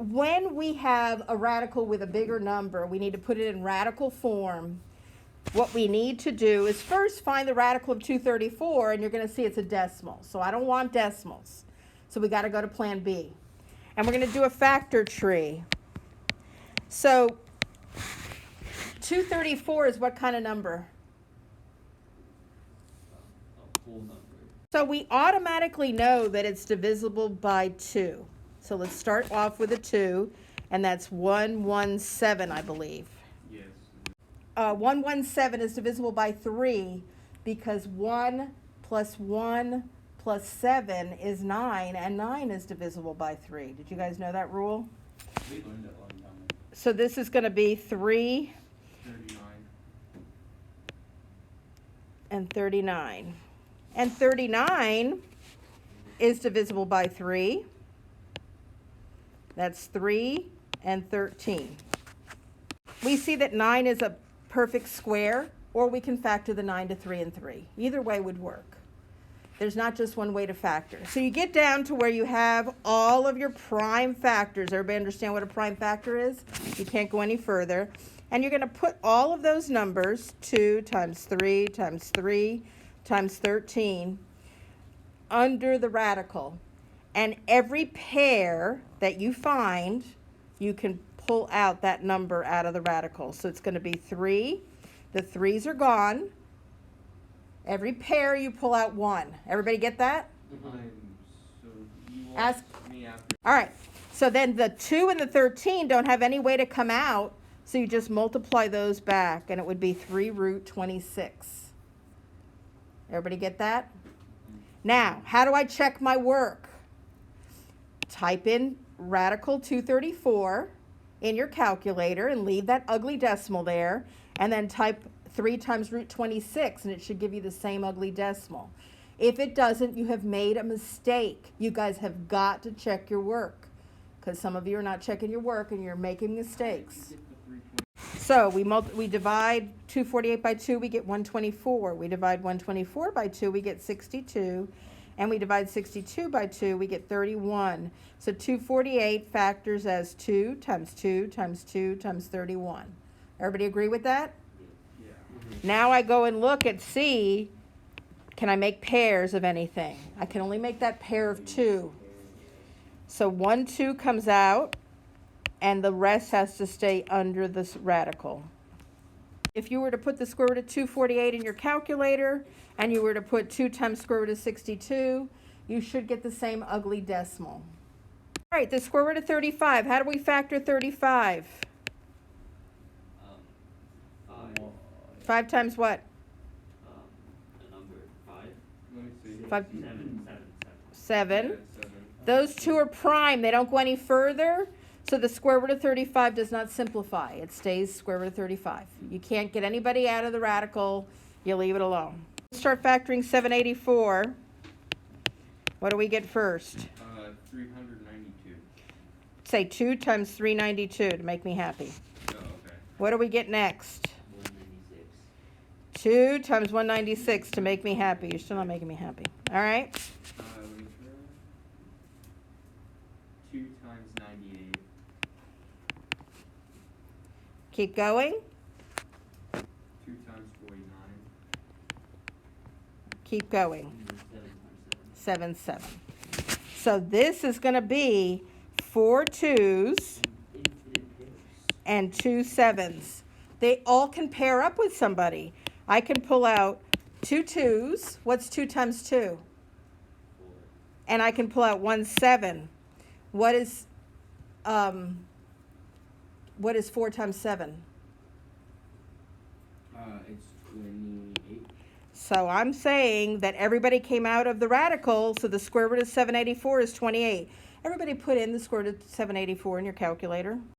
when we have a radical with a bigger number, we need to put it in radical form. What we need to do is first find the radical of 234, and you're going to see it's a decimal. So I don't want decimals. So we got to go to plan B. And we're going to do a factor tree. So 234 is what kind of number? A whole number. So we automatically know that it's divisible by 2. So let's start off with a 2, and that's 117, I believe. Yes. 117 is divisible by 3 because 1 plus 1 plus 7 is 9, and 9 is divisible by 3. Did you guys know that rule? We learned that one time. So this is going to be 3 39. and 39. And 39 is divisible by 3. That's 3 and 13. We see that 9 is a perfect square, or we can factor the 9 to 3 and 3. Either way would work. There's not just one way to factor. So you get down to where you have all of your prime factors. Everybody understand what a prime factor is? You can't go any further. And you're going to put all of those numbers, 2 times 3 times 3 times 13, under the radical. And every pair that you find, you can pull out that number out of the radical. So it's going to be 3. The 3's are gone. Every pair you pull out 1. Everybody get that? So you want Ask me after. All right. So then the 2 and the 13 don't have any way to come out. So you just multiply those back, and it would be 3 root 26. Everybody get that? Now, how do I check my work? Type in radical 234 in your calculator and leave that ugly decimal there, and then type 3 times root 26, and it should give you the same ugly decimal. If it doesn't, you have made a mistake. You guys have got to check your work, because some of you are not checking your work and you're making mistakes. So we divide 248 by 2, we get 124. We divide 124 by 2, we get 62. And we divide 62 by 2, we get 31. So 248 factors as 2 times 2 times 2 times 31. Everybody agree with that? Yeah. Now I go and look at C. Can I make pairs of anything? I can only make that pair of 2. So 1, 2 comes out, and the rest has to stay under this radical. If you were to put the square root of 248 in your calculator, and you were to put 2 times square root of 62, you should get the same ugly decimal. All right, the square root of 35. How do we factor 35? 5. 5 times what? The number 5. Let me see. 5. 7. 7. Those 2 are prime. They don't go any further. So the square root of 35 does not simplify. It stays square root of 35. You can't get anybody out of the radical. You leave it alone. Start factoring 784. What do we get first? 392. Say 2 times 392 to make me happy. Oh, okay. What do we get next? 196. 2 times 196 to make me happy. You're still not making me happy. All right? Let me try. 2 times 98. Keep going. 2 times 49. Keep going. 7 times 7, 7. So this is going to be 4 2s Infinite pairs. and 2 7s. They all can pair up with somebody. I can pull out 2 2s. What's 2 times 2? 4. And I can pull out 1 7. What is 4 times 7? It's 28. So I'm saying that everybody came out of the radical, so the square root of 784 is 28. Everybody put in the square root of 784 in your calculator.